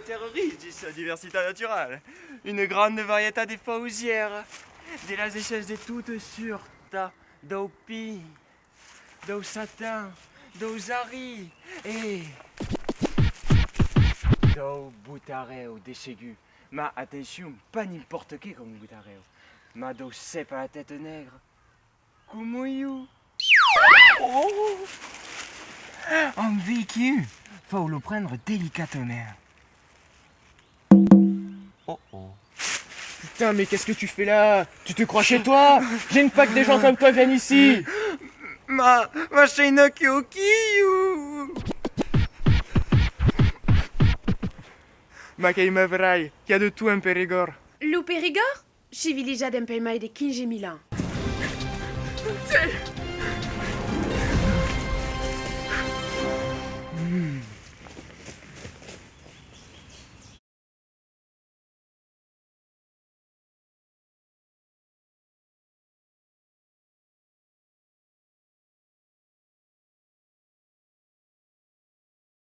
terroristis diversità naturale. Une grande varietà di fausières, delle échelles de toutes sortes, d'opi, d'au satin, d'aux aris et d'au butareo déchegu. Ma attention, pas n'importe qui comme butareo. Ma d'au cep à la tête nègre. Kumuyu. Oh. Un vécu, faut le prendre délicatement. Oh oh. Putain, mais qu'est-ce que tu fais là? Tu te crois chez toi? J'aime pas que des gens comme toi viennent ici. Ma Shaina Kyokiyu. Ma Kaima Vrai, qu'il y a de tout en Périgord. Lo Périgord? Civilisat d'empelmai de 15 000 ans.